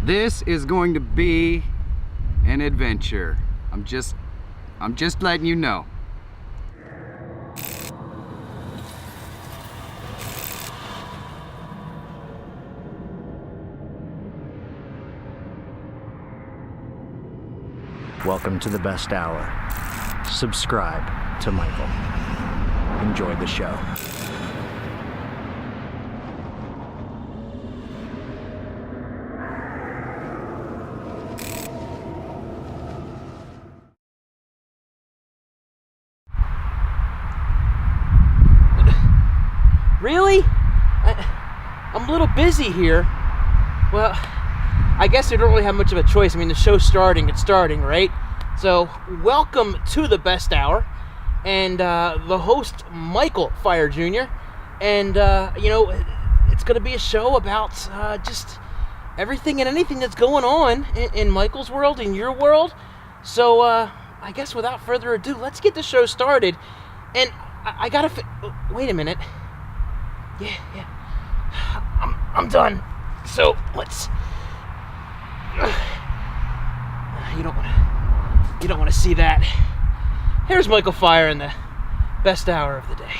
This is going to be an adventure. I'm just letting you know. Welcome to the best hour. Subscribe to Michael. Enjoy the show. Really? I'm a little busy here. Well, I guess I don't really have much of a choice. I mean, the show's starting, it's starting, right? So, welcome to the best hour. And the host, Michael Feyrer Jr. And, you know, it's going to be a show about just everything and anything that's going on in Michael's world, in your world. So, I guess without further ado, let's get the show started. And I gotta wait a minute. Yeah. I'm done. So let's. You don't want to see that. Here's Michael Feyrer in the best hour of the day.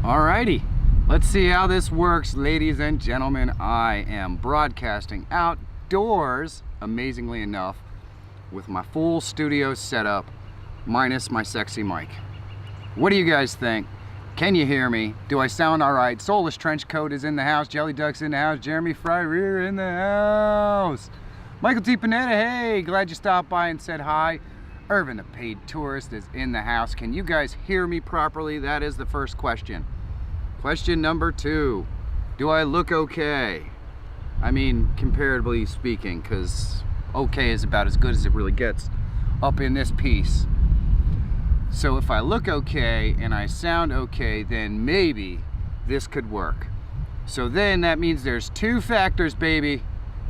Alrighty, let's see how this works, ladies and gentlemen. I am broadcasting outdoors, amazingly enough, with my full studio setup, minus my sexy mic. What do you guys think? Can you hear me? Do I sound alright? Soulless Trenchcoat is in the house, Jelly Duck's in the house, Jeremy Feyrer in the house. Michael T. Panetta, hey, glad you stopped by and said hi. Irvin, the paid tourist, is in the house. Can you guys hear me properly? That is the first question. Question number 2, do I look okay? I mean, comparatively speaking, because okay is about as good as it really gets up in this piece. So if I look okay and I sound okay, then maybe this could work. So then that means there's 2 factors, baby.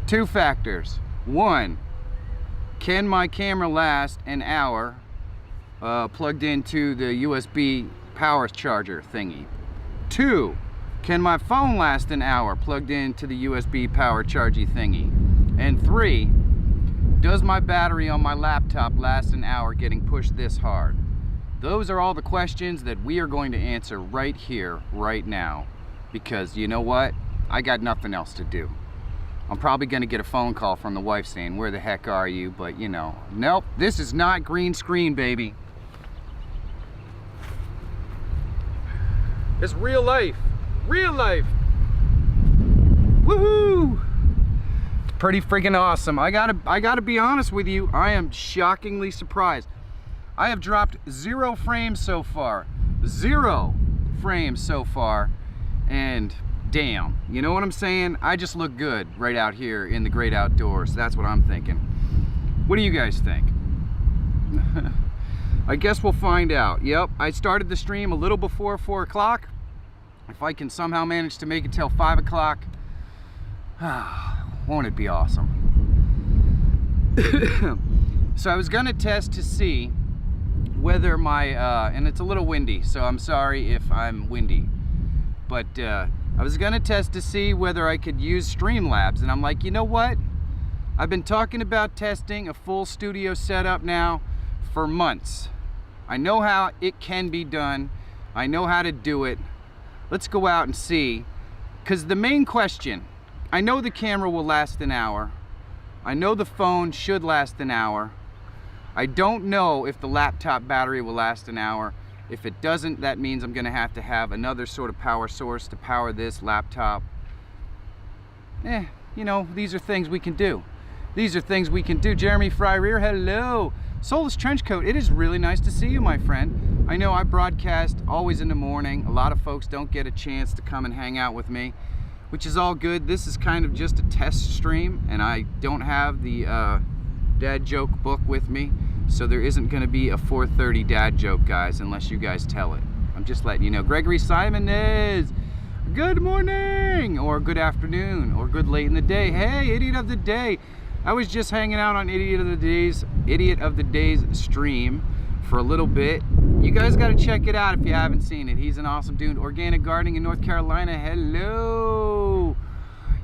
2 factors. 1, can my camera last an hour plugged into the USB power charger thingy? 2, can my phone last an hour plugged into the USB power chargy thingy? And 3, does my battery on my laptop last an hour getting pushed this hard? Those are all the questions that we are going to answer right here, right now. Because you know what? I got nothing else to do. I'm probably going to get a phone call from the wife saying, where the heck are you? But you know, nope, this is not green screen, baby. It's real life. Real life. Woohoo! Pretty freaking awesome. I gotta be honest with you, I am shockingly surprised. I have dropped 0 frames so far. 0 frames so far. And damn, you know what I'm saying? I just look good right out here in the great outdoors. That's what I'm thinking. What do you guys think? I guess we'll find out. Yep, I started the stream a little before 4 o'clock. If I can somehow manage to make it till 5 o'clock, won't it be awesome? So I was gonna test to see whether my, and it's a little windy, so I'm sorry if I'm windy, but I was gonna test to see whether I could use Streamlabs, and I'm like, you know what? I've been talking about testing a full studio setup now for months. I know how it can be done. I know how to do it. Let's go out and see. Because the main question, I know the camera will last an hour. I know the phone should last an hour. I don't know if the laptop battery will last an hour. If it doesn't, that means I'm gonna have to have another sort of power source to power this laptop. you know, these are things we can do. These are things we can do. Jeremy Feyrer, hello. Soulless Trenchcoat, it is really nice to see you, my friend. I know I broadcast always in the morning. A lot of folks don't get a chance to come and hang out with me, which is all good. This is kind of just a test stream, and I don't have the dad joke book with me, so there isn't going to be a 4:30 dad joke, guys, unless you guys tell it. I'm just letting you know. Gregory Simon is good morning, or good afternoon, or good late in the day. Hey, idiot of the day. I was just hanging out on Idiot of the Day's stream for a little bit. You guys got to check it out if you haven't seen it. He's an awesome dude. Organic Gardening in North Carolina, hello.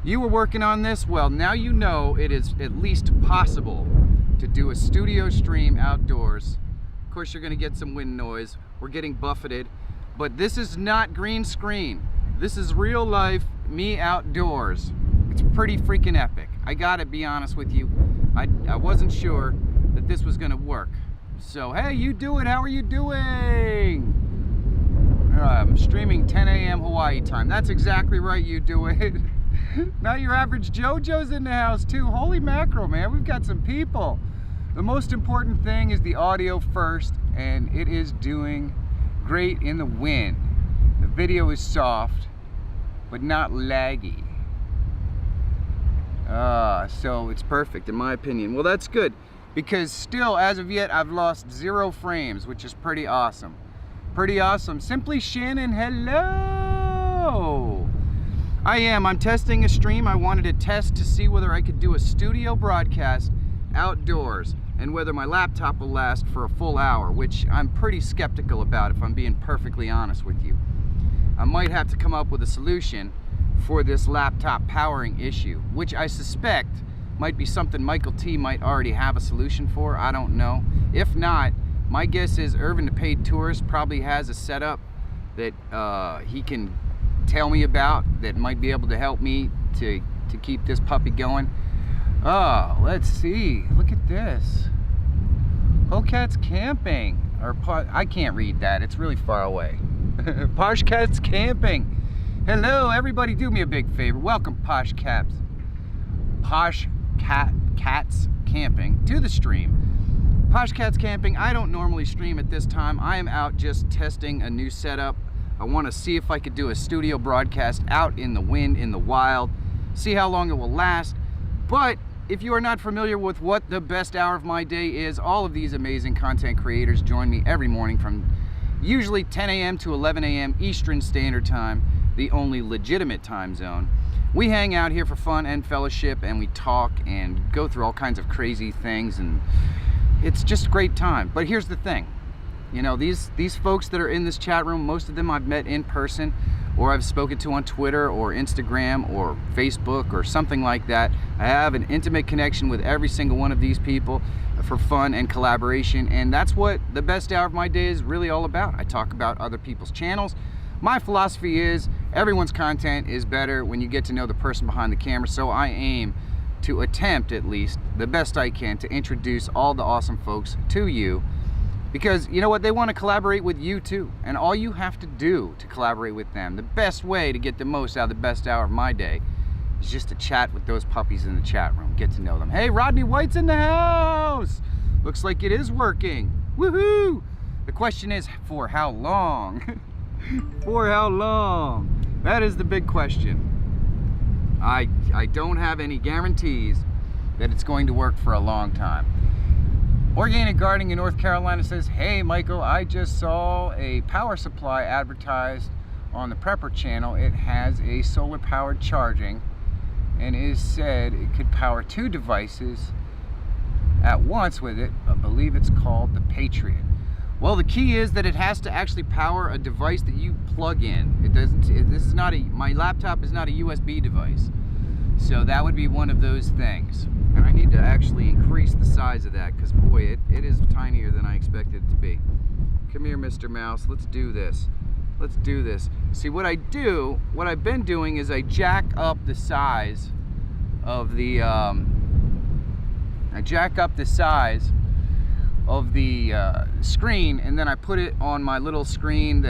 You were working on this? Well, now you know it is at least possible to do a studio stream outdoors. Of course, you're going to get some wind noise. We're getting buffeted, but this is not green screen. This is real life, me outdoors. It's pretty freaking epic. I gotta be honest with you. I wasn't sure that this was gonna work. So, hey, you do it. How are you doing? I'm streaming 10 a.m. Hawaii time. That's exactly right, you do it. Now your average JoJo's in the house too. Holy mackerel, man. We've got some people. The most important thing is the audio first, and it is doing great in the wind. The video is soft, but not laggy. So it's perfect in my opinion. Well, that's good, because still, as of yet, I've lost 0 frames, which is pretty awesome. Pretty awesome. Simply Shannon, hello. I'm testing a stream. I wanted to test to see whether I could do a studio broadcast outdoors and whether my laptop will last for a full hour, which I'm pretty skeptical about, if I'm being perfectly honest with you. I might have to come up with a solution for this laptop powering issue, which I suspect might be something Michael T might already have a solution for. I don't know. If not, my guess is Irvin the Paid Tourist probably has a setup that he can tell me about that might be able to help me to keep this puppy going. Oh, let's see. Look at this. Polecat's Camping. I can't read that. It's really far away. Posh Cat's Camping. Hello, everybody. Do me a big favor. Welcome, Posh Cats Camping to the stream. Posh Cats Camping. I don't normally stream at this time. I am out just testing a new setup. I want to see if I could do a studio broadcast out in the wind, in the wild, see how long it will last. But if you are not familiar with what the best hour of my day is, all of these amazing content creators join me every morning from usually 10 a.m. to 11 a.m. Eastern Standard Time, the only legitimate time zone. We hang out here for fun and fellowship, and we talk and go through all kinds of crazy things, and it's just a great time. But here's the thing. You know, these folks that are in this chat room, most of them I've met in person, or I've spoken to on Twitter or Instagram or Facebook or something like that. I have an intimate connection with every single one of these people for fun and collaboration, and that's what the best hour of my day is really all about. I talk about other people's channels. My philosophy is everyone's content is better when you get to know the person behind the camera, so I aim to attempt, at least the best I can, to introduce all the awesome folks to you. Because, you know what, they want to collaborate with you too. And all you have to do to collaborate with them, the best way to get the most out of the best hour of my day, is just to chat with those puppies in the chat room, get to know them. Hey, Rodney White's in the house! Looks like it is working. Woohoo! The question is, for how long? For how long? That is the big question. I don't have any guarantees that it's going to work for a long time. Organic Gardening in North Carolina says, hey Michael, I just saw a power supply advertised on the Prepper channel. It has a solar powered charging and is said it could power 2 devices at once with it. I believe it's called the Patriot. Well, the key is that it has to actually power a device that you plug in. It doesn't, this is not my laptop is not a USB device. So that would be one of those things. And I need to actually increase the size of that, because boy, it is tinier than I expected it to be. Come here, Mr. Mouse, let's do this. Let's do this. See, what I've been doing is I jack up the size of the, screen, and then I put it on my little screen.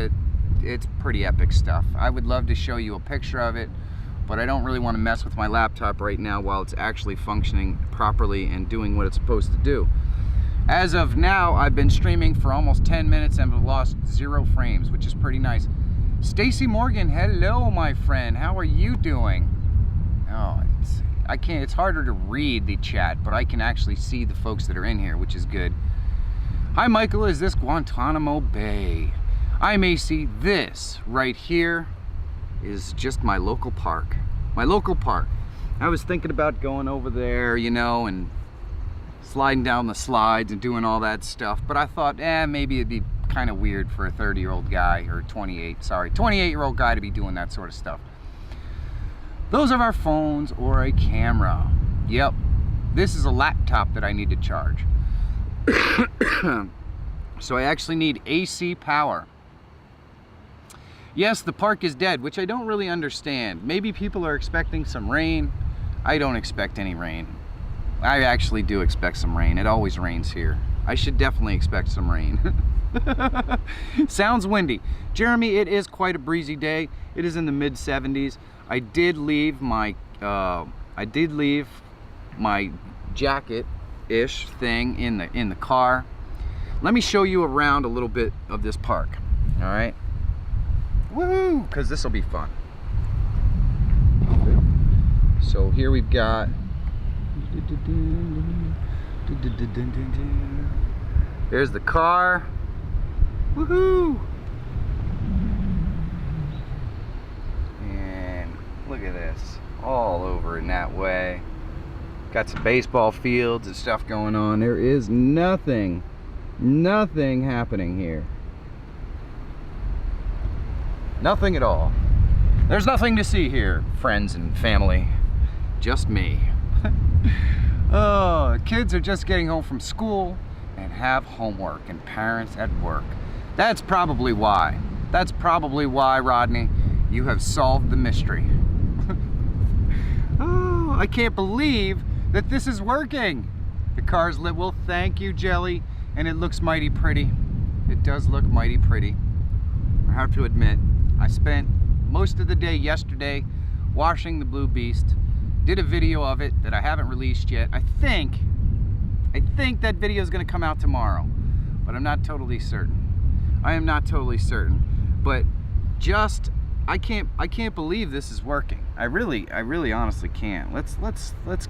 It's pretty epic stuff. I would love to show you a picture of it, but I don't really want to mess with my laptop right now while it's actually functioning properly and doing what it's supposed to do. As of now, I've been streaming for almost 10 minutes and have lost 0 frames, which is pretty nice. Stacy Morgan, hello my friend, how are you doing? Oh, I can't, it's harder to read the chat, but I can actually see the folks that are in here, which is good. Hi Michael, is this Guantanamo Bay? I'm AC. This right here is just my local park. My local park. I was thinking about going over there, you know, and sliding down the slides and doing all that stuff, but I thought, maybe it'd be kind of weird for a 30-year-old guy, or 28-year-old guy to be doing that sort of stuff. Those are our phones or a camera. Yep, this is a laptop that I need to charge. So I actually need AC power. Yes, the park is dead, which I don't really understand. Maybe people are expecting some rain. I don't expect any rain. I actually do expect some rain. It always rains here. I should definitely expect some rain. Sounds windy. Jeremy, it is quite a breezy day. It is in the mid-70s. I did leave my jacket-ish thing in the car. Let me show you around a little bit of this park. All right. Woo! Because this will be fun. So here we've got. There's the car. Woohoo! And look at this, all over in that way. Got some baseball fields and stuff going on. There is nothing happening here. Nothing at all. There's nothing to see here, friends and family. Just me. Oh, kids are just getting home from school and have homework, and parents at work. That's probably why. That's probably why, Rodney, you have solved the mystery. Oh, I can't believe that this is working. The car's lit. Well, thank you, Jelly. And it looks mighty pretty. It does look mighty pretty. I have to admit, I spent most of the day yesterday washing the Blue Beast. Did a video of it that I haven't released yet. I think that video is going to come out tomorrow, but I'm not totally certain. I am not totally certain, but just I can't believe this is working. I really honestly can't. Let's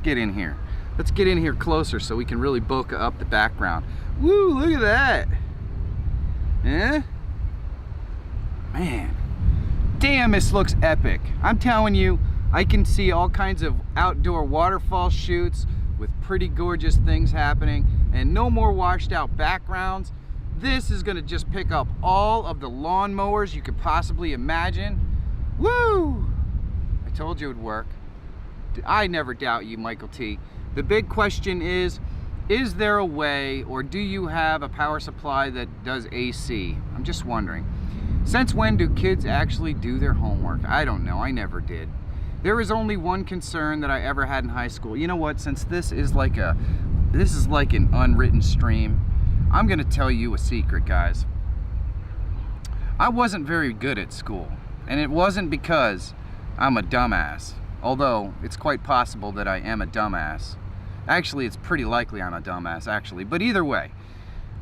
get in here. Let's get in here closer so we can really bokeh up the background. Woo, look at that. Eh? Man. Damn, this looks epic. I'm telling you, I can see all kinds of outdoor waterfall shoots with pretty gorgeous things happening, and no more washed out backgrounds. This is gonna just pick up all of the lawnmowers you could possibly imagine. Woo! I told you it would work. I never doubt you, Michael T. The big question is there a way, or do you have a power supply that does AC? I'm just wondering. Since when do kids actually do their homework? I don't know, I never did. There was only one concern that I ever had in high school. You know what, since this is like an unwritten stream, I'm gonna tell you a secret, guys. I wasn't very good at school, and it wasn't because I'm a dumbass, although it's quite possible that I am a dumbass. Actually, it's pretty likely I'm a dumbass, actually, but either way,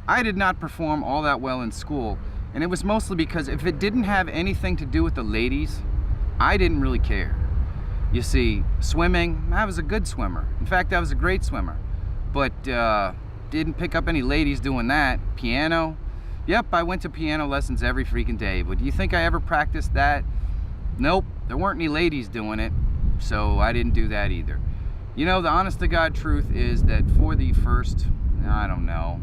I did not perform all that well in school, and it was mostly because if it didn't have anything to do with the ladies, I didn't really care. You see, swimming, I was a good swimmer. In fact, I was a great swimmer. But didn't pick up any ladies doing that. Piano, yep, I went to piano lessons every freaking day. But do you think I ever practiced that? Nope, there weren't any ladies doing it, so I didn't do that either. You know, the honest to God truth is that for the first, I don't know,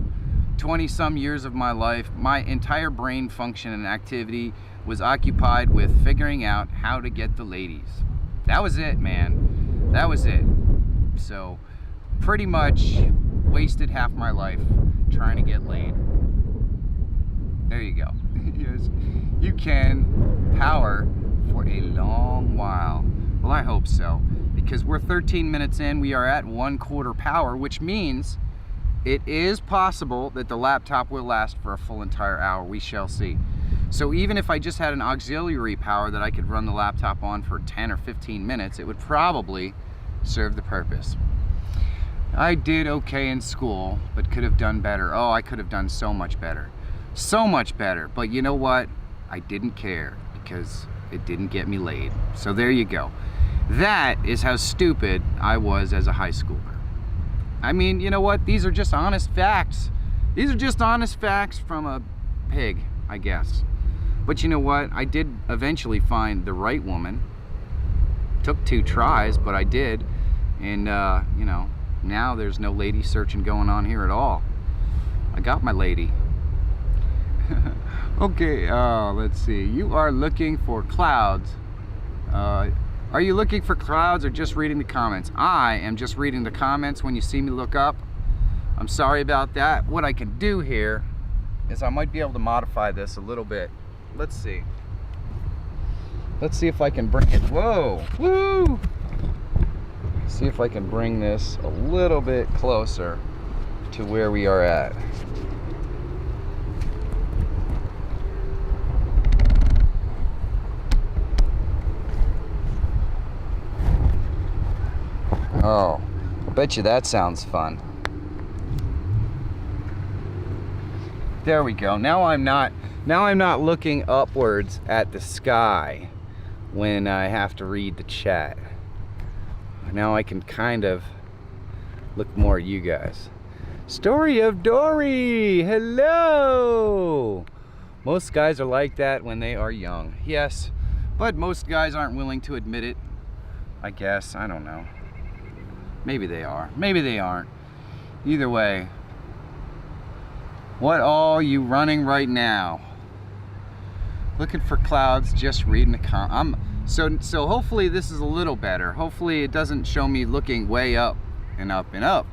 20-some years of my life, my entire brain function and activity was occupied with figuring out how to get the ladies. That was it, man. That was it. So, pretty much wasted half my life trying to get laid. There you go. Yes, you can power for a long while. Well, I hope so, because we're 13 minutes in. We are at 1/4 power, which means it is possible that the laptop will last for a full entire hour. We shall see. So even if I just had an auxiliary power that I could run the laptop on for 10 or 15 minutes, it would probably serve the purpose. I did okay in school, but could have done better. Oh, I could have done so much better. So much better. But you know what? I didn't care because it didn't get me laid. So there you go. That is how stupid I was as a high schooler. I mean, you know what? These are just honest facts. These are just honest facts from a pig, I guess. But you know what? I did eventually find the right woman. Took 2 tries, but I did. And, you know, now there's no lady searching going on here at all. I got my lady. Okay, let's see. You are looking for clouds. Are you looking for clouds or just reading the comments? I am just reading the comments when you see me look up. I'm sorry about that. What I can do here is I might be able to modify this a little bit. Let's see. Let's see if I can bring it. Whoa! Woo! See if I can bring this a little bit closer to where we are at. Oh, I bet you that sounds fun. There we go. Now I'm not looking upwards at the sky when I have to read the chat. Now I can kind of look more at you guys. Story of Dory. Hello. Most guys are like that when they are young. Yes, but most guys aren't willing to admit it. I guess. I don't know. Maybe they are. Maybe they aren't. Either way, what are you running right now? Looking for clouds, just reading the so hopefully this is a little better. Hopefully it doesn't show me looking way up and up and up.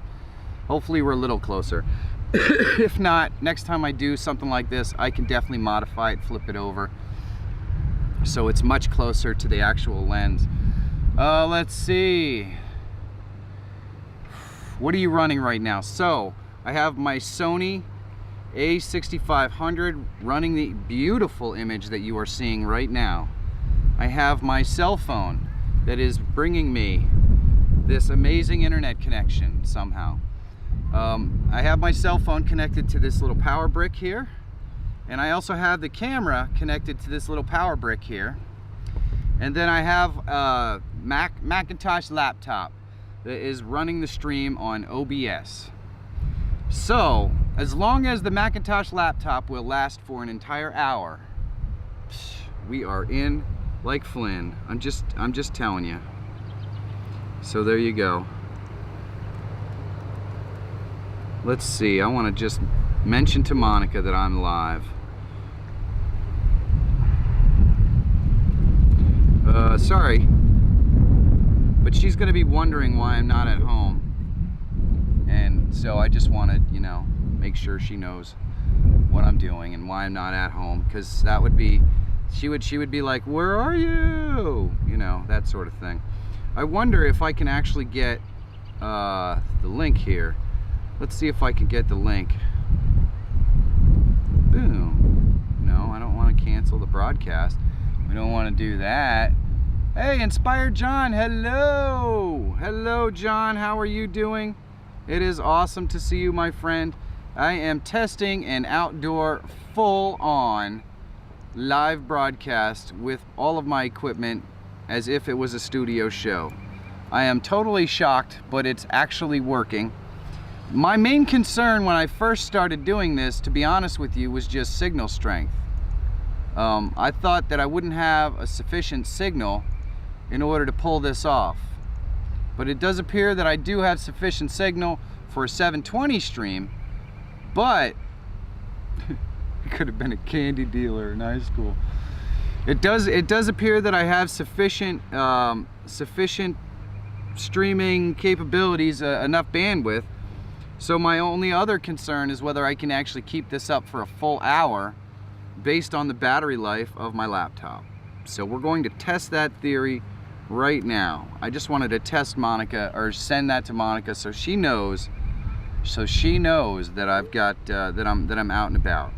Hopefully we're a little closer. If not, next time I do something like this, I can definitely modify it, flip it over, so it's much closer to the actual lens. Let's see. What are you running right now? So I have my Sony A6500 running the beautiful image that you are seeing right now. I have my cell phone that is bringing me this amazing internet connection somehow. I have my cell phone connected to this little power brick here, and I also have the camera connected to this little power brick here, and then I have a Macintosh laptop that is running the stream on OBS. So as long as the Macintosh laptop will last for an entire hour, we are in like Flynn. I'm just telling you. So there you go. Let's see, I want to just mention to Monica that I'm live. Sorry, but she's going to be wondering why I'm not at home. And so I just wanted, you know, make sure she knows what I'm doing and why I'm not at home, because that would be, she would be like, where are you? You know, that sort of thing. I wonder if I can actually get the link here. Let's see if I can get the link. Boom. No, I don't want to cancel the broadcast. We don't want to do that. Hey, Inspired John, hello. Hello, John, how are you doing? It is awesome to see you, my friend. I am testing an outdoor full-on live broadcast with all of my equipment as if it was a studio show. I am totally shocked, but it's actually working. My main concern when I first started doing this, to be honest with you, was just signal strength. I thought that I wouldn't have a sufficient signal in order to pull this off. But it does appear that I do have sufficient signal for a 720 stream, but it could have been a candy dealer in high school. It does appear that I have sufficient streaming capabilities, enough bandwidth. So my only other concern is whether I can actually keep this up for a full hour based on the battery life of my laptop. So we're going to test that theory right now. I just wanted to test Monica, or send that to Monica, so she knows that I've got that I'm out and about,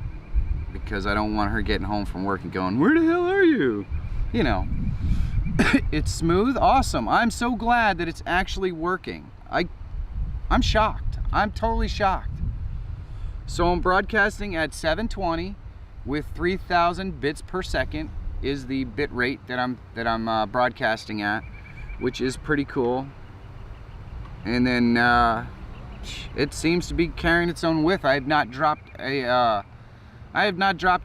because I don't want her getting home from work and going, where the hell are you? You know, it's smooth, awesome. I'm so glad that it's actually working. I'm shocked. I'm totally shocked. So I'm broadcasting at 720 with 3,000 bits per second is the bit rate that I'm broadcasting at, which is pretty cool. And then it seems to be carrying its own width. I have not dropped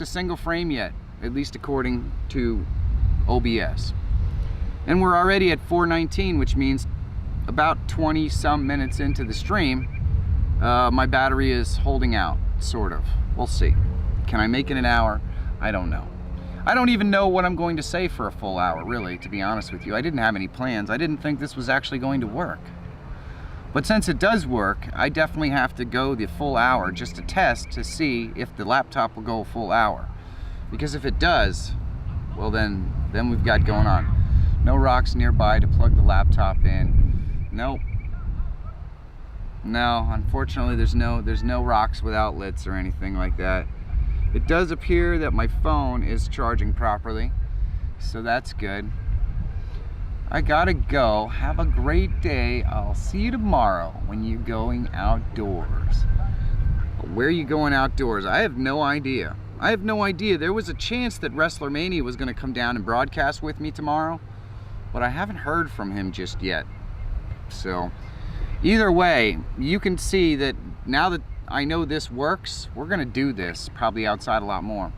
a single frame yet, at least according to OBS. And we're already at 419, which means about 20 some minutes into the stream, my battery is holding out, sort of. We'll see. Can I make it an hour? I don't know. I don't even know what I'm going to say for a full hour, really, to be honest with you. I didn't have any plans. I didn't think this was actually going to work. But since it does work, I definitely have to go the full hour just to test to see if the laptop will go a full hour. Because if it does, well then we've got going on. No rocks nearby to plug the laptop in. Nope. No, unfortunately there's no rocks with outlets or anything like that. It does appear that my phone is charging properly, so that's good. I gotta go. Have a great day. I'll see you tomorrow when you're going outdoors. Where are you going outdoors? I have no idea. I have no idea. There was a chance that Wrestler Mania was gonna come down and broadcast with me tomorrow, but I haven't heard from him just yet. So either way, you can see that now that I know this works, we're gonna do this probably outside a lot more.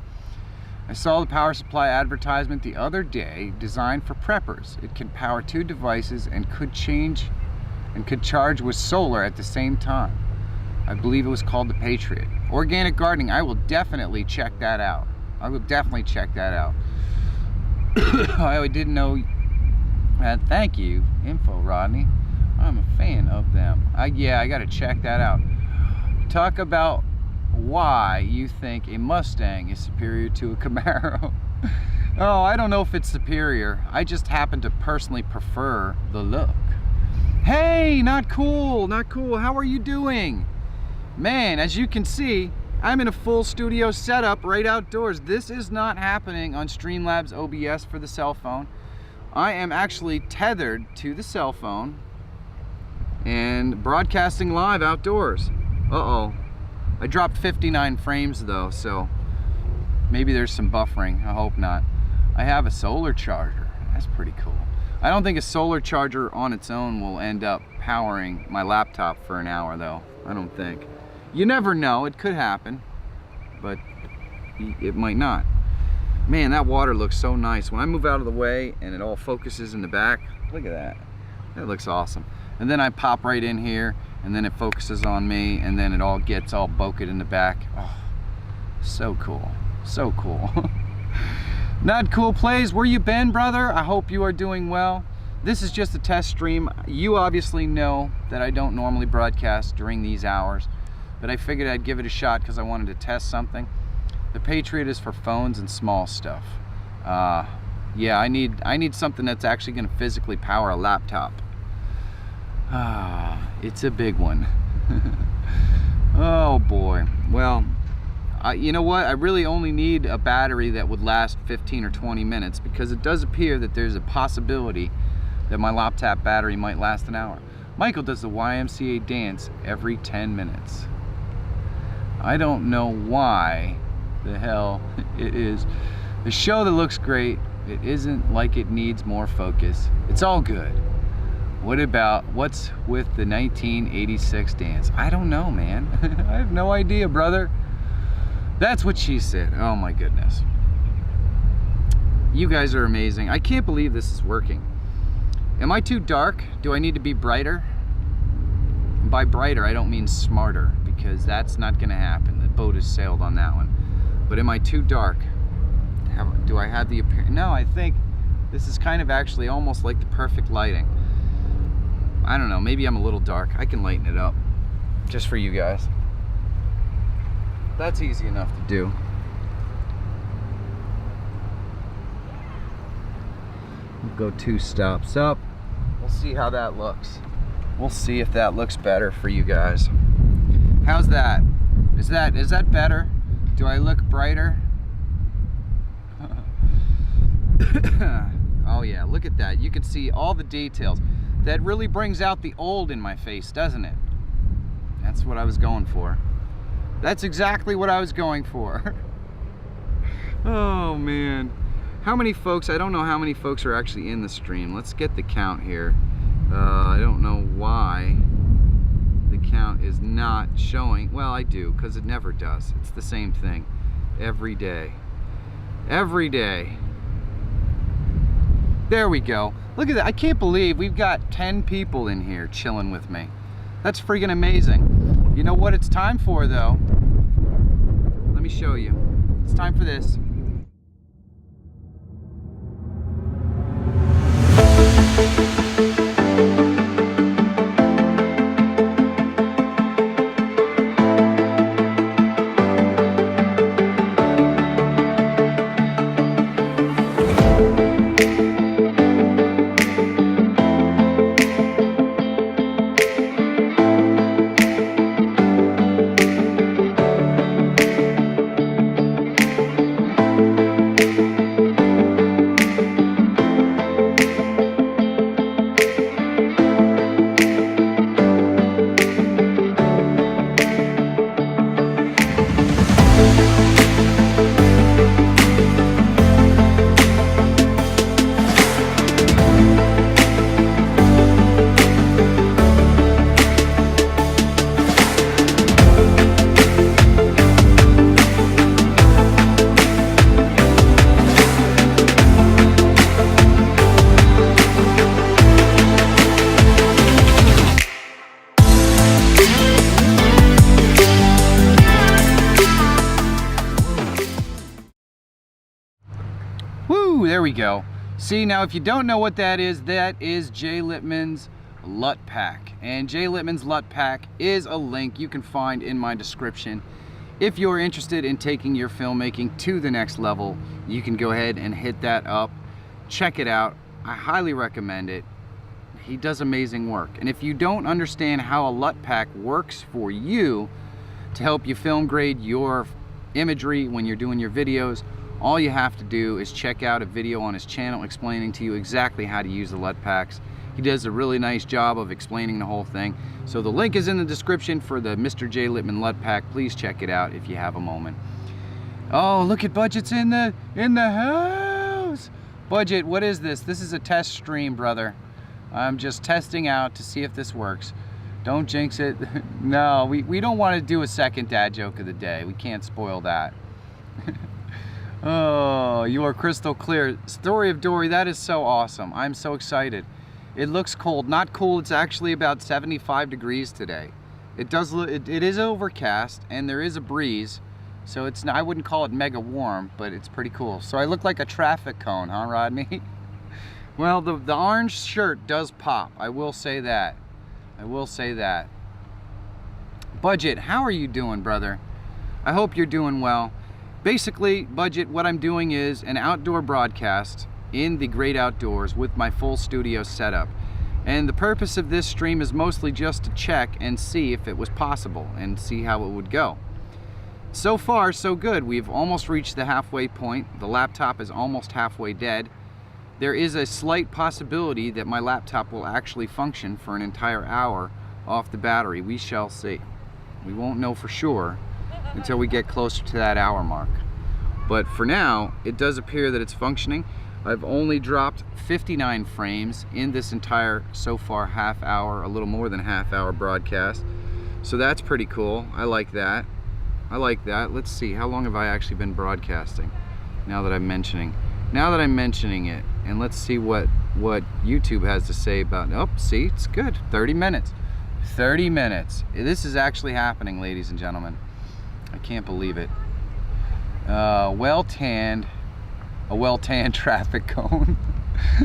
I saw the power supply advertisement the other day, designed for preppers. It can power 2 devices and could charge with solar at the same time. I believe it was called the Patriot. Organic gardening, I will definitely check that out. I will definitely check that out. I didn't know. Thank you, Info Rodney. I'm a fan of them. Yeah, I gotta check that out. Talk about why you think a Mustang is superior to a Camaro. Oh, I don't know if it's superior. I just happen to personally prefer the look. Hey, not cool, not cool. How are you doing? Man, as you can see, I'm in a full studio setup right outdoors. This is not happening on Streamlabs OBS for the cell phone. I am actually tethered to the cell phone and broadcasting live outdoors. Uh-oh. I dropped 59 frames though, so maybe there's some buffering. I hope not. I have a solar charger. That's pretty cool. I don't think a solar charger on its own will end up powering my laptop for an hour though. I don't think. You never know. It could happen, but it might not. Man, that water looks so nice. When I move out of the way and it all focuses in the back, look at that. That looks awesome. And then I pop right in here, and then it focuses on me, and then it all gets all bokeh in the back. Oh, so cool, so cool. Not Cool Plays, where you been, brother? I hope you are doing well. This is just a test stream. You obviously know that I don't normally broadcast during these hours, but I figured I'd give it a shot because I wanted to test something. The Patriot is for phones and small stuff. Yeah, I need something that's actually going to physically power a laptop. It's a big one. Oh boy. Well, you know what? I really only need a battery that would last 15 or 20 minutes because it does appear that there's a possibility that my laptop battery might last an hour. Michael does the YMCA dance every 10 minutes. I don't know why the hell it is. The show that looks great, it isn't like it needs more focus. It's all good. What's with the 1986 dance? I don't know, man. I have no idea, brother. That's what she said. Oh my goodness. You guys are amazing. I can't believe this is working. Am I too dark? Do I need to be brighter? And by brighter, I don't mean smarter, because that's not gonna happen. The boat has sailed on that one. But am I too dark? Do I have the appearance? No, I think this is kind of actually almost like the perfect lighting. I don't know, maybe I'm a little dark. I can lighten it up just for you guys. That's easy enough to do. We'll go 2 stops up. We'll see how that looks. We'll see if that looks better for you guys. How's that? Is that better? Do I look brighter? Oh yeah, look at that. You can see all the details. That really brings out the old in my face, doesn't it? That's what I was going for. That's exactly what I was going for. Oh man. How many folks, I don't know how many folks are actually in the stream. Let's get the count here. I don't know why the count is not showing. Well, I do, because it never does. It's the same thing every day. Every day. There we go. Look at that. I can't believe we've got 10 people in here chilling with me. That's freaking amazing. You know what it's time for, though? Let me show you. It's time for this. Woo, there we go. See, now if you don't know what that is Jay Littman's LUT Pack. And Jay Littman's LUT Pack is a link you can find in my description. If you're interested in taking your filmmaking to the next level, you can go ahead and hit that up. Check it out. I highly recommend it. He does amazing work. And if you don't understand how a LUT Pack works for you to help you film grade your imagery when you're doing your videos, all you have to do is check out a video on his channel explaining to you exactly how to use the LUT packs. He does a really nice job of explaining the whole thing. So the link is in the description for the Mr. Jay Littman LUT Pack. Please check it out if you have a moment. Oh, look at Budget's in the house. Budget, what is this? This is a test stream, brother. I'm just testing out to see if this works. Don't jinx it. No, we don't want to do a second dad joke of the day. We can't spoil that. Oh, you are crystal clear. Story of Dory, that is so awesome. I'm so excited. It looks cold. Not cool, it's actually about 75 degrees today. It does look, it is overcast and there is a breeze. So it's, I wouldn't call it mega warm, but it's pretty cool. So I look like a traffic cone, huh, Rodney? Well, the orange shirt does pop. I will say that. I will say that. Budget, how are you doing, brother? I hope you're doing well. Basically, Budget, what I'm doing is an outdoor broadcast in the great outdoors with my full studio setup. And the purpose of this stream is mostly just to check and see if it was possible and see how it would go. So far, so good. We've almost reached the halfway point. The laptop is almost halfway dead. There is a slight possibility that my laptop will actually function for an entire hour off the battery. We shall see. We won't know for sure until we get closer to that hour mark. But for now, it does appear that it's functioning. I've only dropped 59 frames in this entire, so far, half hour, a little more than half hour broadcast. So that's pretty cool. I like that. I like that. Let's see, how long have I actually been broadcasting? Now that I'm mentioning it, and let's see what YouTube has to say about, oh, see, it's good, 30 minutes. 30 minutes. This is actually happening, ladies and gentlemen. I can't believe it. A well-tanned traffic cone.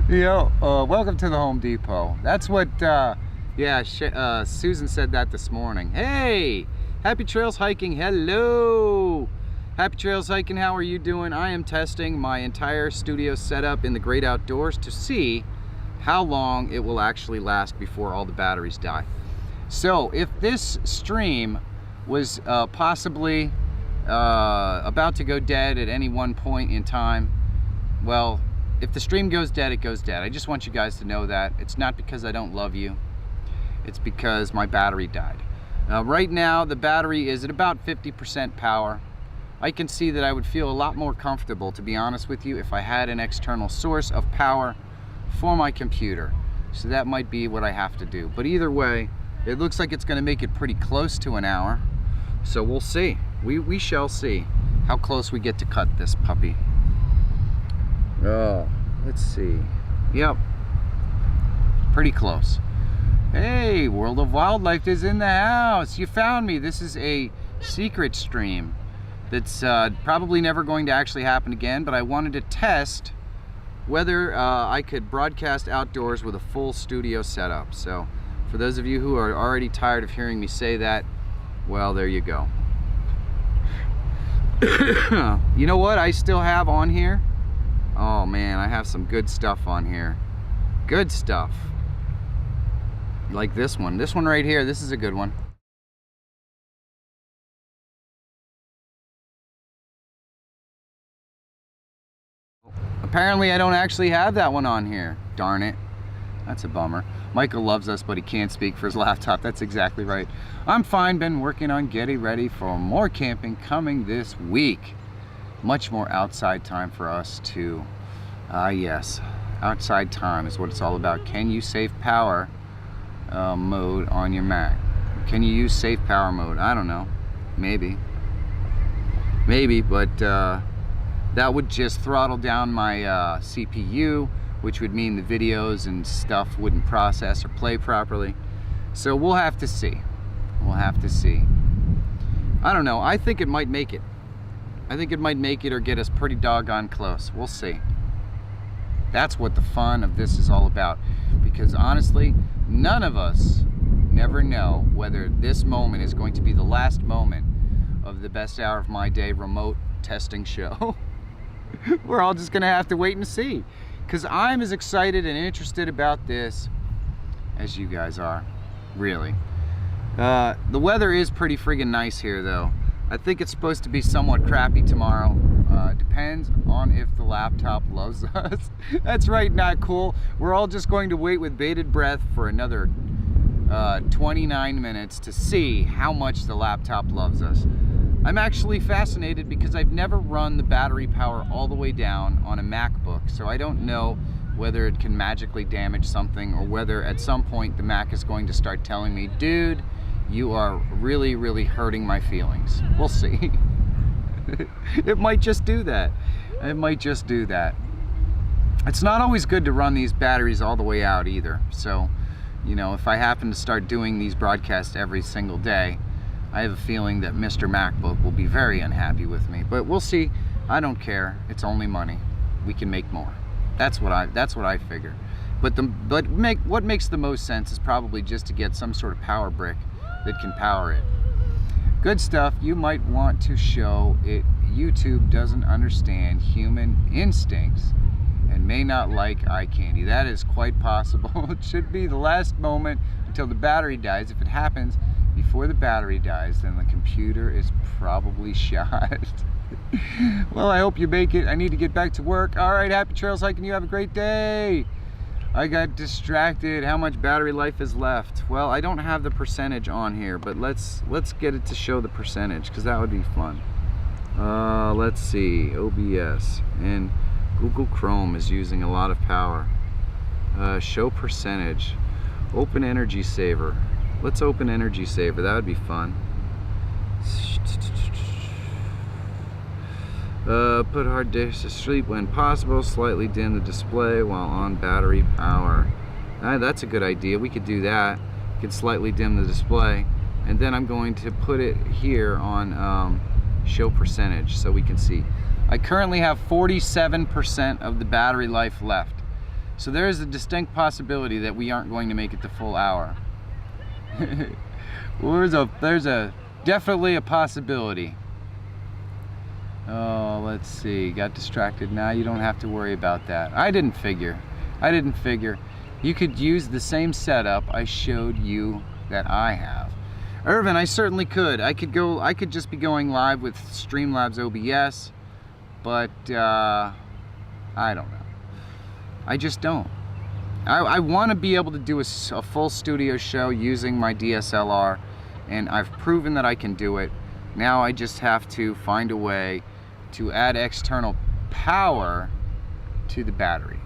Welcome to the Home Depot. That's what, Susan said that this morning. Hey, Happy Trails Hiking, hello. Happy Trails Hiking, how are you doing? I am testing my entire studio setup in the great outdoors to see how long it will actually last before all the batteries die. So if this stream was possibly about to go dead at any one point in time, well, if the stream goes dead, it goes dead. I just want you guys to know that. It's not because I don't love you. It's because my battery died. Right now, the battery is at about 50% power. I can see that I would feel a lot more comfortable, to be honest with you, if I had an external source of power for my computer. So that might be what I have to do. But either way, it looks like it's going to make it pretty close to an hour. So we'll see. We shall see how close we get to cut this puppy. Oh, let's see. Yep. Pretty close. Hey, World of Wildlife is in the house. You found me. This is a secret stream that's probably never going to actually happen again, but I wanted to test whether I could broadcast outdoors with a full studio setup. So for those of you who are already tired of hearing me say that, well, there you go. You know what I still have on here? Oh man, I have some good stuff on here. Good stuff. Like this one. This one right here, this is a good one. Apparently I don't actually have that one on here. Darn it. That's a bummer. Michael loves us, but he can't speak for his laptop. That's exactly right. I'm fine. Been working on getting ready for more camping coming this week. Much more outside time for us too. Yes, outside time is what it's all about. Can you save power mode on your Mac? Can you use safe power mode? I don't know. Maybe, but that would just throttle down my CPU, which would mean the videos and stuff wouldn't process or play properly. So we'll have to see. We'll have to see. I don't know. I think it might make it. I think it might make it or get us pretty doggone close. We'll see. That's what the fun of this is all about. Because honestly, none of us never know whether this moment is going to be the last moment of the best hour of my day remote testing show. We're all just gonna have to wait and see. Because I'm as excited and interested about this as you guys are, really. The weather is pretty friggin' nice here though. I think it's supposed to be somewhat crappy tomorrow. Depends on if the laptop loves us. That's right, not cool. We're all just going to wait with bated breath for another 29 minutes to see how much the laptop loves us. I'm actually fascinated because I've never run the battery power all the way down on a MacBook, so I don't know whether it can magically damage something or whether at some point the Mac is going to start telling me, dude, you are really, really hurting my feelings. We'll see. It might just do that. It might just do that. It's not always good to run these batteries all the way out either. So, you know, if I happen to start doing these broadcasts every single day, I have a feeling that Mr. MacBook will be very unhappy with me. But we'll see. I don't care. It's only money. We can make more. That's what I figure. But what makes the most sense is probably just to get some sort of power brick that can power it. Good stuff. You might want to show it. YouTube doesn't understand human instincts and may not like eye candy. That is quite possible. It should be the last moment until the battery dies. If it happens before the battery dies, then the computer is probably shot. Well, I hope you make it. I need to get back to work. All right, happy trails hiking. You have a great day. I got distracted. How much battery life is left? Well, I don't have the percentage on here, but let's get it to show the percentage because that would be fun. Let's see, OBS and Google Chrome is using a lot of power. Show percentage. Open Energy Saver. Let's open Energy Saver. That would be fun. Put hard disks to sleep when possible. Slightly dim the display while on battery power. That's a good idea. We could do that. We could slightly dim the display. And then I'm going to put it here on show percentage so we can see. I currently have 47% of the battery life left. So there is a distinct possibility that we aren't going to make it the full hour. Well, there's definitely a possibility. Oh, let's see. Got distracted. Now you don't have to worry about that. I didn't figure. You could use the same setup I showed you that I have. Irvin, I certainly could. I could just be going live with Streamlabs OBS, but I don't know. I just don't. I want to be able to do a full studio show using my DSLR, and I've proven that I can do it. Now I just have to find a way to add external power to the battery.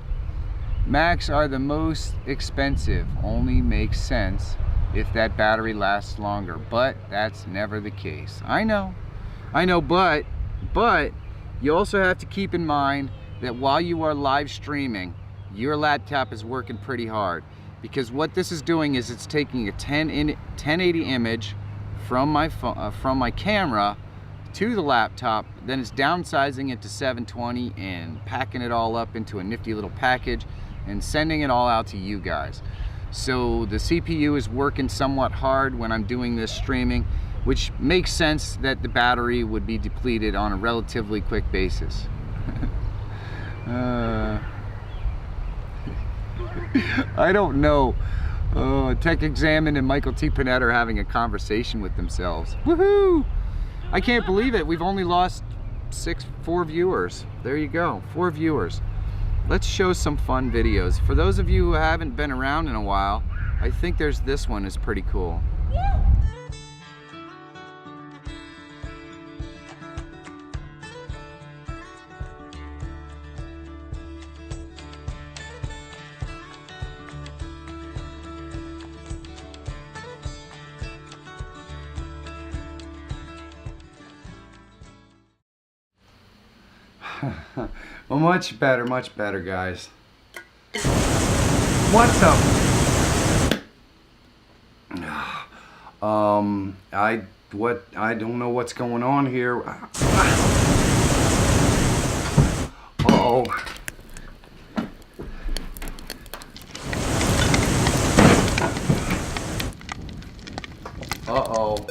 Macs are the most expensive, only makes sense if that battery lasts longer, but that's never the case. I know, but you also have to keep in mind that while you are live streaming, your laptop is working pretty hard, because what this is doing is it's taking a 1080 image from my camera to the laptop, then it's downsizing it to 720 and packing it all up into a nifty little package and sending it all out to you guys. So the CPU is working somewhat hard when I'm doing this streaming, which makes sense that the battery would be depleted on a relatively quick basis. I don't know. Tech Examine and Michael T. Panetta are having a conversation with themselves. Woohoo! I can't believe it. We've only lost 4 viewers. There you go, 4 viewers. Let's show some fun videos. For those of you who haven't been around in a while, I think there's this one is pretty cool. Well, much better, guys. What the? I don't know what's going on here. Uh-oh. Uh-oh.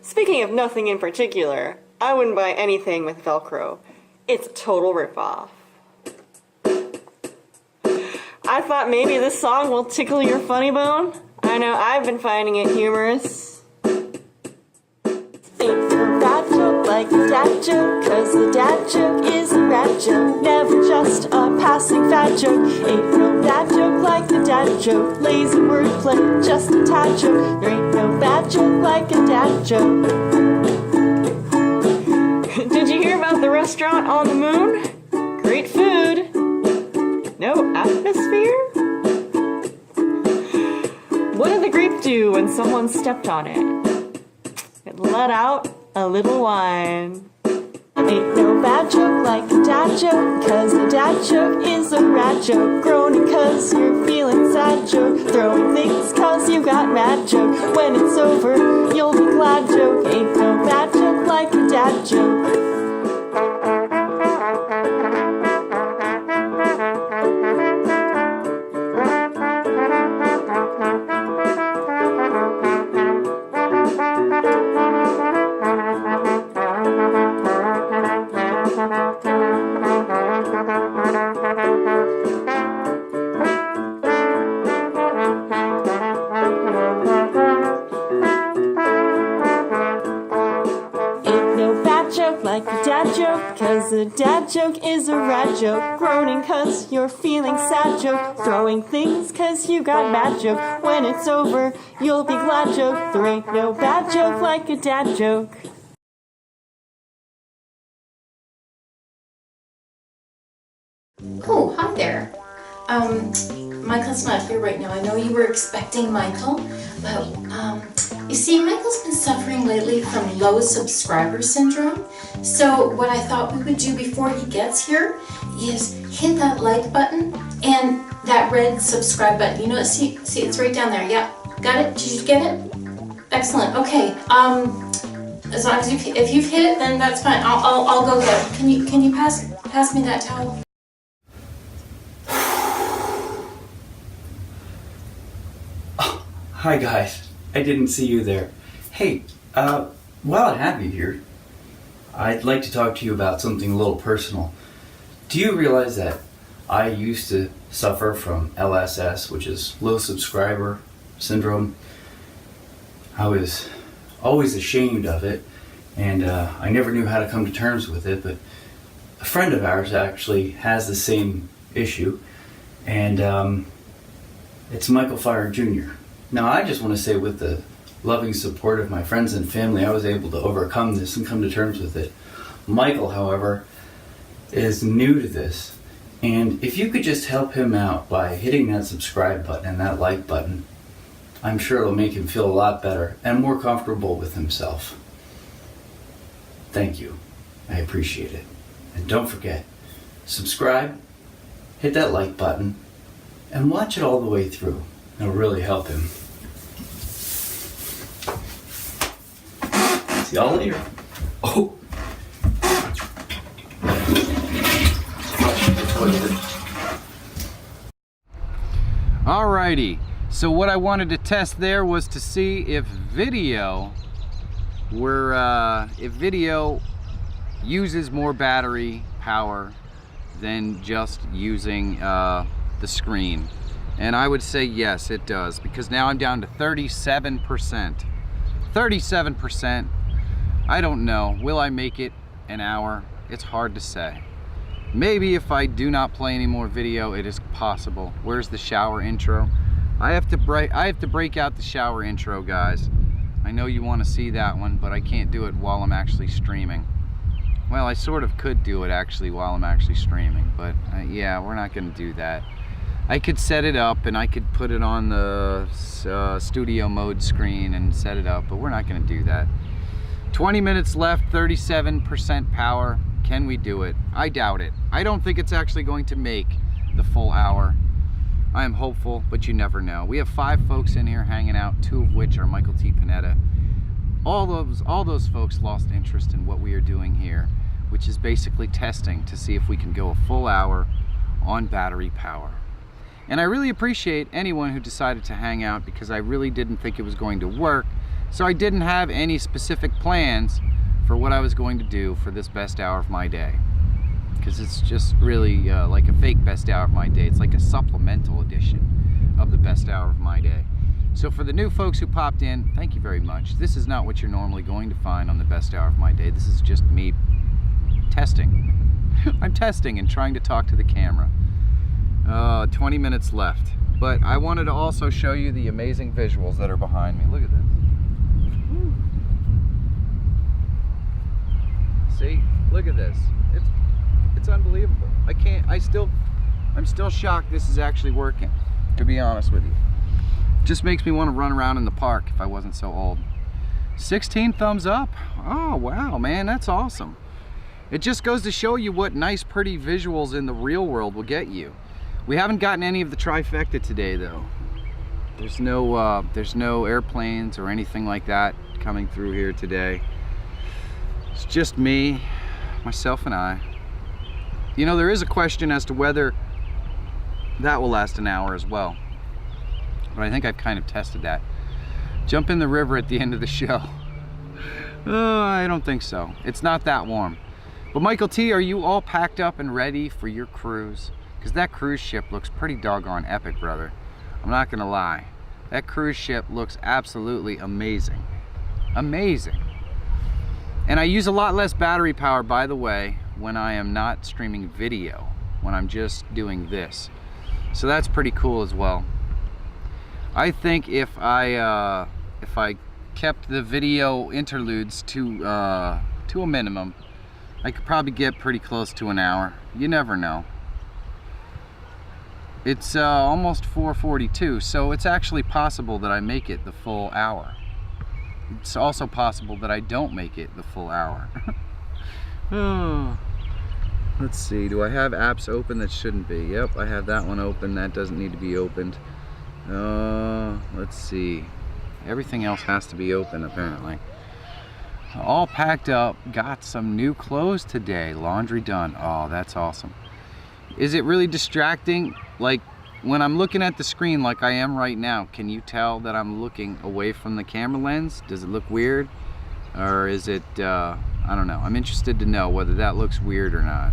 Speaking of nothing in particular, I wouldn't buy anything with Velcro. It's a total ripoff. I thought maybe this song will tickle your funny bone. I know I've been finding it humorous. Ain't no bad joke like a dad joke, 'cause the dad joke is a rat joke, never just a passing fat joke. Ain't no bad joke like a dad joke, lazy wordplay, just a tad joke. There ain't no bad joke like a dad joke. Did you hear about the restaurant on the moon? Great food. No atmosphere? What did the grape do when someone stepped on it? It let out a little wine. Ain't no bad joke like a dad joke, 'cause a dad joke is a rat joke. Groaning 'cause you're feeling sad joke. Throwing things 'cause you got mad joke. When it's over, you'll be glad joke. Ain't no bad joke like a dad joke. Like a dad joke, 'cause a dad joke is a rat joke. Groaning 'cause you're feeling sad joke. Throwing things 'cause you got mad joke. When it's over, you'll be glad joke. There ain't no bad joke like a dad joke. Oh, hi there. Michael's not here right now. I know you were expecting Michael, but you see, Michael's been suffering lately from low subscriber syndrome. So what I thought we would do before he gets here is hit that like button and that red subscribe button. You know, see, it's right down there. Yeah, got it? Did you get it? Excellent. Okay. As long as if you've hit it, then that's fine. I'll go get it. Can you pass me that towel? Hi guys, I didn't see you there. Hey, while I have you here, I'd like to talk to you about something a little personal. Do you realize that I used to suffer from LSS, which is low subscriber syndrome? I was always ashamed of it, and I never knew how to come to terms with it, but a friend of ours actually has the same issue, and it's Michael Feyrer Jr. Now, I just want to say, with the loving support of my friends and family, I was able to overcome this and come to terms with it. Michael, however, is new to this, and if you could just help him out by hitting that subscribe button and that like button, I'm sure it'll make him feel a lot better and more comfortable with himself. Thank you. I appreciate it. And don't forget, subscribe, hit that like button, and watch it all the way through. It'll really help him. See y'all later. Oh! Alrighty, so what I wanted to test there was to see if video uses more battery power than just using the screen. And I would say yes, it does, because now I'm down to 37%. 37%. I don't know. Will I make it an hour? It's hard to say. Maybe if I do not play any more video, it is possible. Where's the shower intro? I have to break out the shower intro, guys. I know you want to see that one, but I can't do it while I'm actually streaming. Well, I sort of could do it actually while I'm actually streaming, but yeah, we're not going to do that. I could set it up and I could put it on the studio mode screen and set it up, but we're not going to do that. 20 minutes left, 37% power. Can we do it? I doubt it. I don't think it's actually going to make the full hour. I am hopeful, but you never know. We have 5 folks in here hanging out, 2 of which are Michael T. Panetta. All those folks lost interest in what we are doing here, which is basically testing to see if we can go a full hour on battery power. And I really appreciate anyone who decided to hang out, because I really didn't think it was going to work. So I didn't have any specific plans for what I was going to do for this best hour of my day, because it's just really like a fake best hour of my day. It's like a supplemental edition of the best hour of my day. So for the new folks who popped in, thank you very much. This is not what you're normally going to find on the best hour of my day. This is just me testing. I'm testing and trying to talk to the camera. 20 minutes left, but I wanted to also show you the amazing visuals that are behind me. Look at this. See, look at this. It's unbelievable. I'm still shocked this is actually working, to be honest with you. Just makes me want to run around in the park if I wasn't so old. 16 thumbs up. Oh wow, man, that's awesome. It just goes to show you what nice, pretty visuals in the real world will get you. We haven't gotten any of the trifecta today, though. There's no airplanes or anything like that coming through here today. It's just me, myself, and I. You know, there is a question as to whether that will last an hour as well, but I think I've kind of tested that. Jump in the river at the end of the show. I don't think so. It's not that warm. But Michael T, are you all packed up and ready for your cruise? Because that cruise ship looks pretty doggone epic, brother. I'm not gonna lie. That cruise ship looks absolutely amazing. Amazing. And I use a lot less battery power, by the way, when I am not streaming video, when I'm just doing this. So that's pretty cool as well. I think if I kept the video interludes to a minimum, I could probably get pretty close to an hour. You never know. It's almost 4:42, so it's actually possible that I make it the full hour. It's also possible that I don't make it the full hour. Oh. Let's see, do I have apps open that shouldn't be? Yep, I have that one open. That doesn't need to be opened. Let's see. Everything else has to be open, apparently. All packed up. Got some new clothes today. Laundry done. Oh, that's awesome. Is it really distracting? Like, when I'm looking at the screen like I am right now, can you tell that I'm looking away from the camera lens? Does it look weird? Or is it, I don't know. I'm interested to know whether that looks weird or not.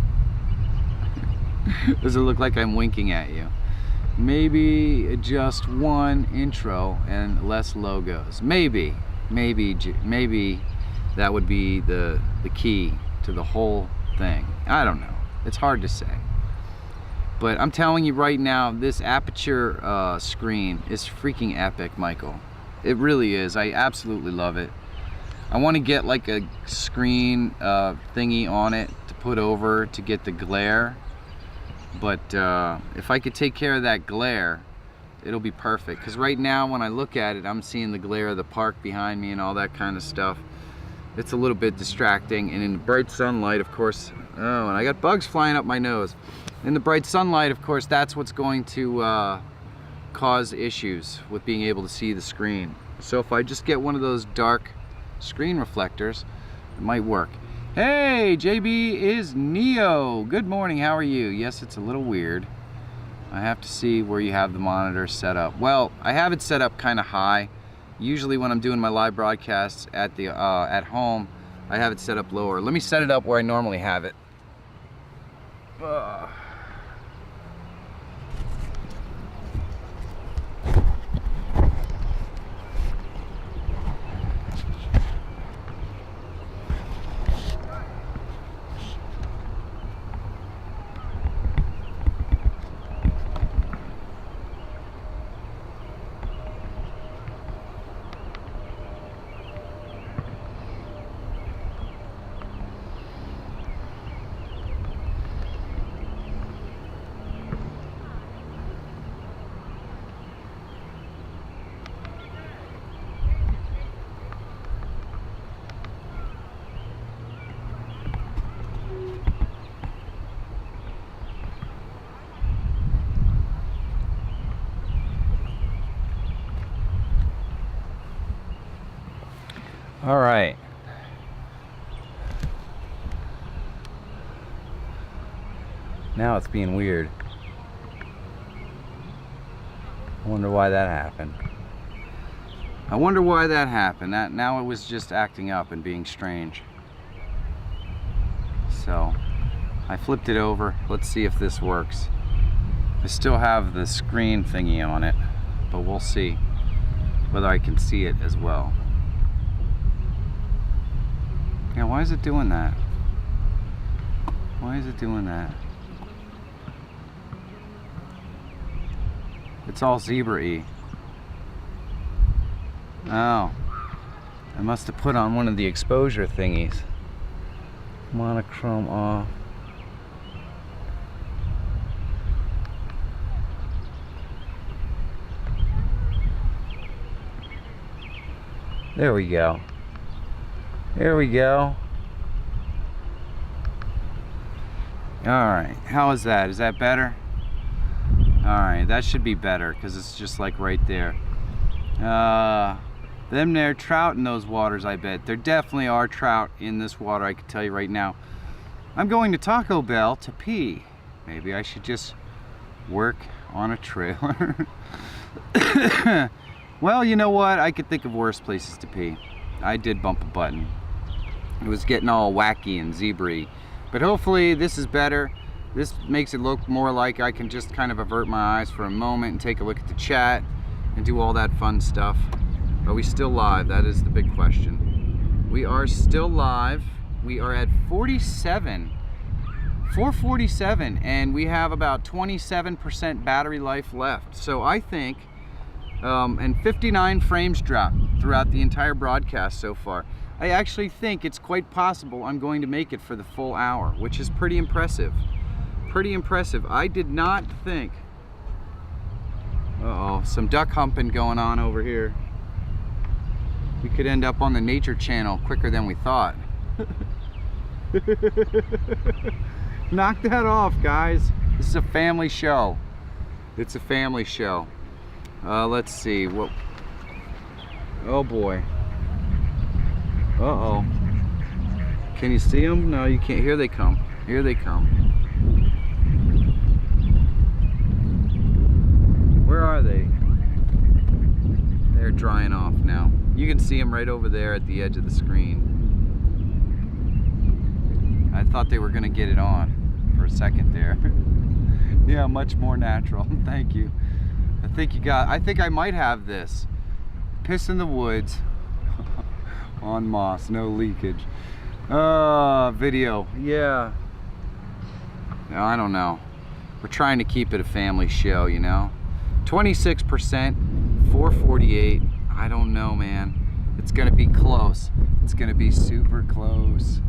Does it look like I'm winking at you? Maybe just one intro and less logos. Maybe that would be the key to the whole thing. I don't know. It's hard to say. But I'm telling you right now, this aperture screen is freaking epic, Michael. It really is. I absolutely love it. I want to get like a screen thingy on it to put over to get the glare. But if I could take care of that glare, it'll be perfect. Because right now when I look at it, I'm seeing the glare of the park behind me and all that kind of stuff. It's a little bit distracting. And in the bright sunlight, of course, oh, and I got bugs flying up my nose. In the bright sunlight, of course, that's what's going to cause issues with being able to see the screen. So if I just get one of those dark screen reflectors, it might work. Hey, JB is Neo. Good morning, how are you? Yes, it's a little weird. I have to see where you have the monitor set up. Well, I have it set up kind of high. Usually when I'm doing my live broadcasts at the at home, I have it set up lower. Let me set it up where I normally have it. All right. Now it's being weird. I wonder why that happened. I wonder why that happened. Now it was just acting up and being strange. So I flipped it over. Let's see if this works. I still have the screen thingy on it, but we'll see whether I can see it as well. Yeah, why is it doing that? Why is it doing that? It's all zebra-y. Oh. I must have put on one of the exposure thingies. Monochrome off. There we go. There we go. Alright, how is that? Is that better? Alright, that should be better because it's just like right there. Them there trout in those waters, I bet. There definitely are trout in this water, I can tell you right now. I'm going to Taco Bell to pee. Maybe I should just work on a trailer. Well, you know what? I could think of worse places to pee. I did bump a button. It was getting all wacky and zebra-y. But hopefully this is better. This makes it look more like I can just kind of avert my eyes for a moment and take a look at the chat and do all that fun stuff. Are we still live? That is the big question. We are still live. We are at 447, and we have about 27% battery life left. So I think, and 59 frames dropped throughout the entire broadcast so far. I actually think it's quite possible I'm going to make it for the full hour, which is pretty impressive. Pretty impressive. I did not think... Uh-oh, some duck humping going on over here. We could end up on the Nature Channel quicker than we thought. Knock that off, guys. This is a family show. It's a family show. Let's see. What? Oh boy. Uh-oh. Can you see them? No, you can't. Here they come. Here they come. Where are they? They're drying off now. You can see them right over there at the edge of the screen. I thought they were gonna get it on for a second there. Yeah, much more natural. Thank you. I think I might have this. Piss in the woods. On moss, no leakage. Video, yeah. I don't know. We're trying to keep it a family show, you know. 26%, 448. I don't know, man. It's gonna be close. It's gonna be super close.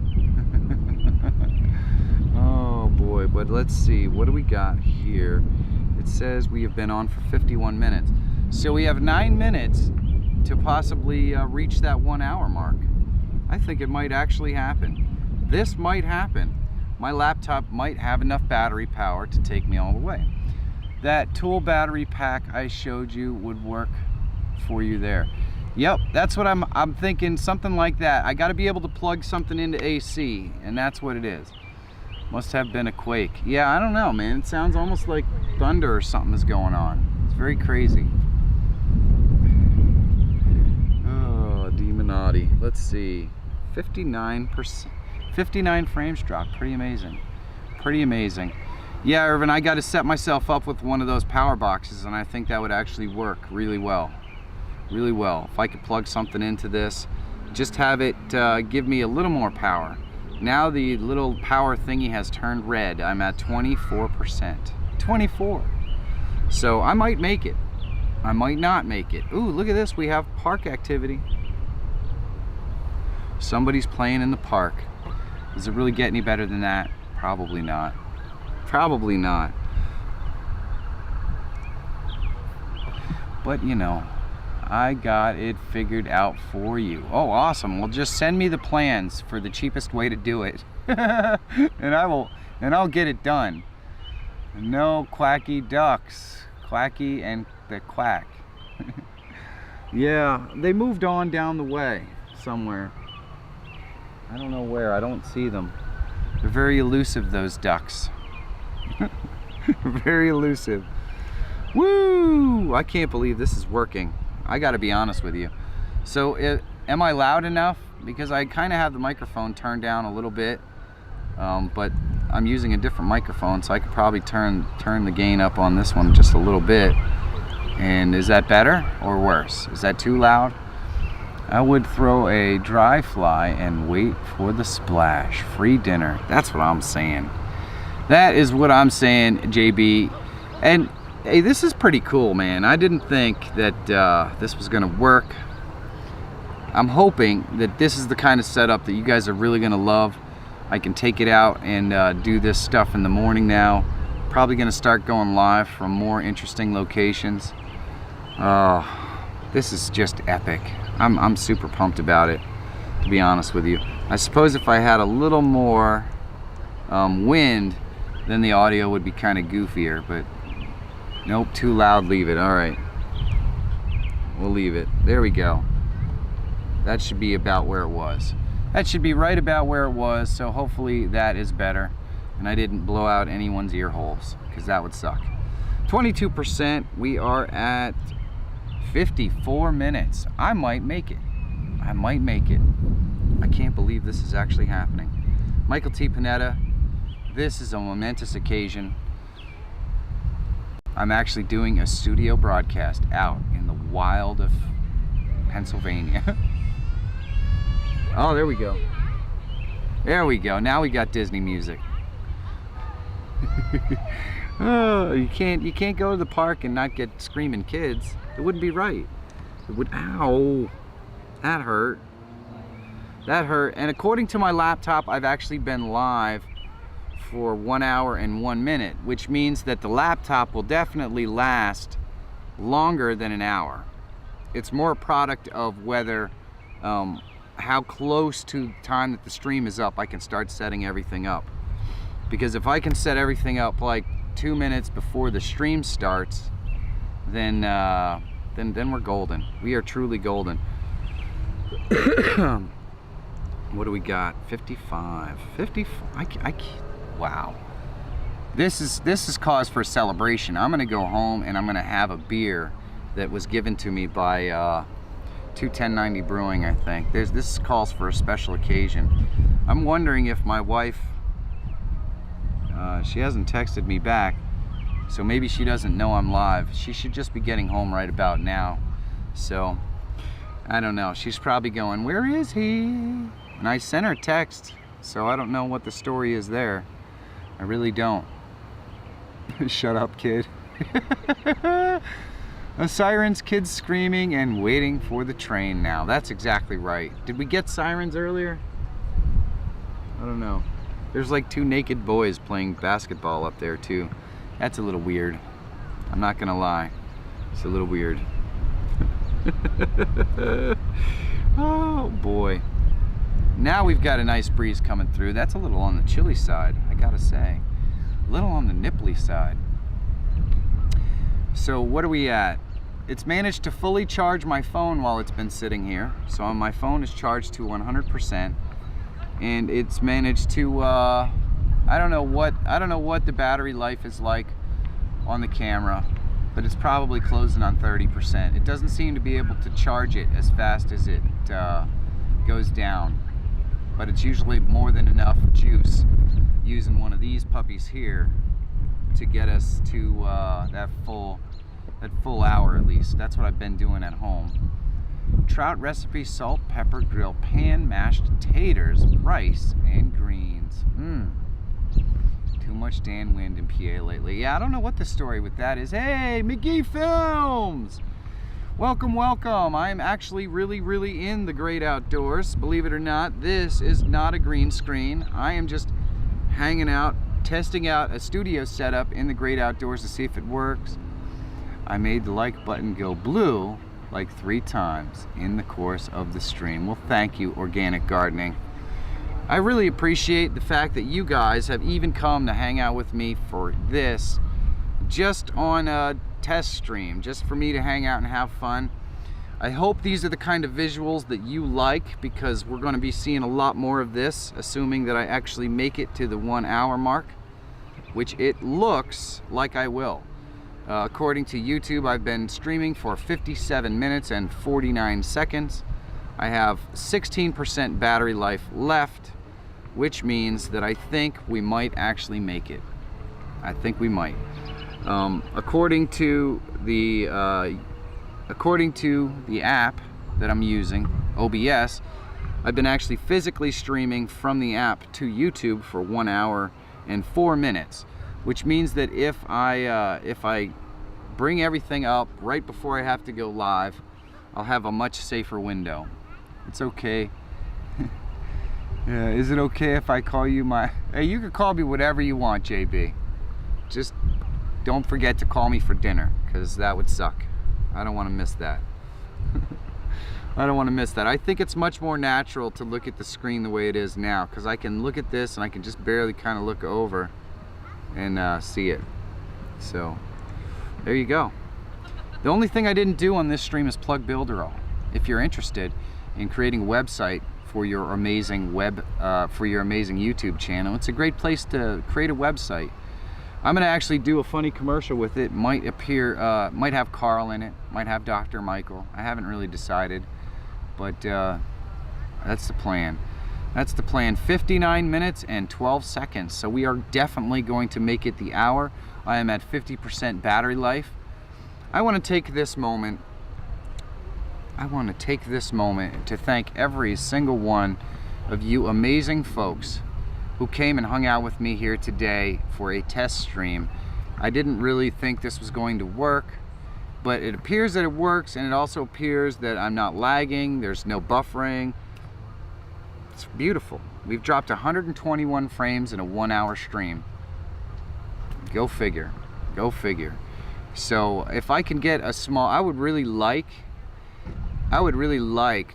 Oh boy, but let's see. What do we got here? It says we have been on for 51 minutes. So we have 9 minutes to possibly reach that 1 hour mark. I think it might actually happen. This might happen. My laptop might have enough battery power to take me all the way. That tool battery pack I showed you would work for you there. Yep, that's what I'm thinking, something like that. I gotta be able to plug something into AC, and that's what it is. Must have been a quake. Yeah, I don't know, man. It sounds almost like thunder or something is going on. It's very crazy. Oh, Demonati. Let's see. 59%. 59 frames dropped. Pretty amazing. Pretty amazing. Yeah, Irvin, I got to set myself up with one of those power boxes, and I think that would actually work really well. Really well. If I could plug something into this, just have it give me a little more power. Now the little power thingy has turned red. I'm at 24%. 24. So I might make it. I might not make it. Ooh, look at this. We have park activity. Somebody's playing in the park. Does it really get any better than that? Probably not. Probably not. But you know, I got it figured out for you. Oh, awesome. Well, just send me the plans for the cheapest way to do it. and I'll get it done. No quacky ducks. Quacky and the quack. Yeah, they moved on down the way somewhere. I don't know where. I don't see them. They're very elusive, those ducks. Very elusive. Woo! I can't believe this is working. I got to be honest with you. So, am I loud enough? Because I kind of have the microphone turned down a little bit, but I'm using a different microphone, so I could probably turn the gain up on this one just a little bit. And is that better or worse? Is that too loud? I would throw a dry fly and wait for the splash. Free dinner. That's what I'm saying. That is what I'm saying, JB. And hey, this is pretty cool, man. I didn't think that this was gonna work. I'm hoping that this is the kind of setup that you guys are really gonna love. I can take it out and do this stuff in the morning now. Probably gonna start going live from more interesting locations. This is just epic. I'm super pumped about it, to be honest with you. I suppose if I had a little more wind, then the audio would be kind of goofier, but nope, too loud, leave it. All right, we'll leave it. There we go. That should be about where it was. That should be right about where it was, so hopefully that is better and I didn't blow out anyone's ear holes, because that would suck. 22%, we are at 54 minutes. I might make it. I might make it. I can't believe this is actually happening. Michael T. Panetta, this is a momentous occasion. I'm actually doing a studio broadcast out in the wild of Pennsylvania. Oh, there we go. There we go. Now we got Disney music. Oh, you can't go to the park and not get screaming kids. It wouldn't be right. It would. Ow, that hurt. That hurt. And according to my laptop, I've actually been live for 1 hour and 1 minute, which means that the laptop will definitely last longer than an hour. It's more a product of whether how close to the time that the stream is up I can start setting everything up. Because if I can set everything up like 2 minutes before the stream starts, then we're golden. We are truly golden. What do we got? 55. 55. I can't. Wow. This is cause for a celebration. I'm gonna go home and I'm gonna have a beer that was given to me by 21090 Brewing, I think. This calls for a special occasion. I'm wondering if my wife, she hasn't texted me back, so maybe she doesn't know I'm live. She should just be getting home right about now. So, I don't know. She's probably going, where is he? And I sent her a text, so I don't know what the story is there. I really don't. Shut up, kid. A sirens, kids screaming and waiting for the train now. That's exactly right. Did we get sirens earlier? I don't know. There's like 2 naked boys playing basketball up there too. That's a little weird. I'm not gonna lie. It's a little weird. Oh boy. Now we've got a nice breeze coming through. That's a little on the chilly side, I gotta say. A little on the nipply side. So what are we at? It's managed to fully charge my phone while it's been sitting here. So my phone is charged to 100%, and it's managed to I don't know what the battery life is like on the camera, but it's probably closing on 30%. It doesn't seem to be able to charge it as fast as it goes down, but it's usually more than enough juice using one of these puppies here to get us to that full hour at least. That's what I've been doing at home. Trout recipe, salt, pepper, grill, pan, mashed taters, rice, and greens. Too much Dan Wind in PA lately. Yeah, I don't know what the story with that is. Hey, McGee Films! Welcome, welcome. I am actually really in the great outdoors. Believe it or not, this is not a green screen. I am just hanging out, testing out a studio setup in the great outdoors to see if it works. I made the like button go blue like 3 times in the course of the stream. Well, thank you, Organic Gardening. I really appreciate the fact that you guys have even come to hang out with me for this, just on a test stream, just for me to hang out and have fun. I hope these are the kind of visuals that you like, because we're going to be seeing a lot more of this, assuming that I actually make it to the 1 hour mark, which it looks like I will. According to YouTube, I've been streaming for 57 minutes and 49 seconds. I have 16% battery life left, which means that I think we might actually make it. I think we might. According to the app that I'm using, OBS, I've been actually physically streaming from the app to YouTube for 1 hour and 4 minutes, which means that if I bring everything up right before I have to go live, I'll have a much safer window. It's okay. Yeah, is it okay if I call you my... Hey, you can call me whatever you want, JB. Just don't forget to call me for dinner, because that would suck. I don't want to miss that. I don't want to miss that. I think it's much more natural to look at the screen the way it is now, because I can look at this and I can just barely kind of look over and see it. So there you go. The only thing I didn't do on this stream is plug Builderall. If you're interested in creating a website for your amazing YouTube channel, it's a great place to create a website. I'm gonna actually do a funny commercial with it. Might have Carl in it, might have Dr. Michael. I haven't really decided, but that's the plan. That's the plan. 59 minutes and 12 seconds. So we are definitely going to make it the hour. I am at 50% battery life. I want to take this moment to thank every single one of you amazing folks who came and hung out with me here today for a test stream. I didn't really think this was going to work, but it appears that it works, and it also appears that I'm not lagging, there's no buffering. It's beautiful. We've dropped 121 frames in a 1 hour stream. Go figure. Go figure. So if I can get a small, I would really like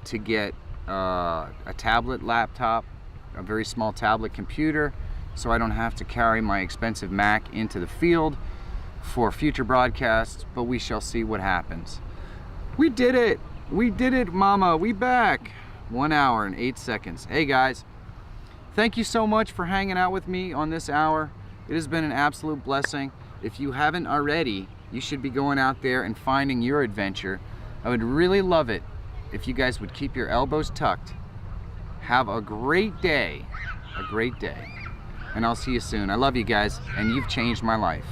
to get a tablet laptop, a very small tablet computer, so I don't have to carry my expensive Mac into the field for future broadcasts, but we shall see what happens. We did it! We did it, mama! We back! 1 hour and 8 seconds. Hey guys, thank you so much for hanging out with me on this hour. It has been an absolute blessing. If you haven't already, you should be going out there and finding your adventure. I would really love it if you guys would keep your elbows tucked. Have a great day, and I'll see you soon. I love you guys, and you've changed my life.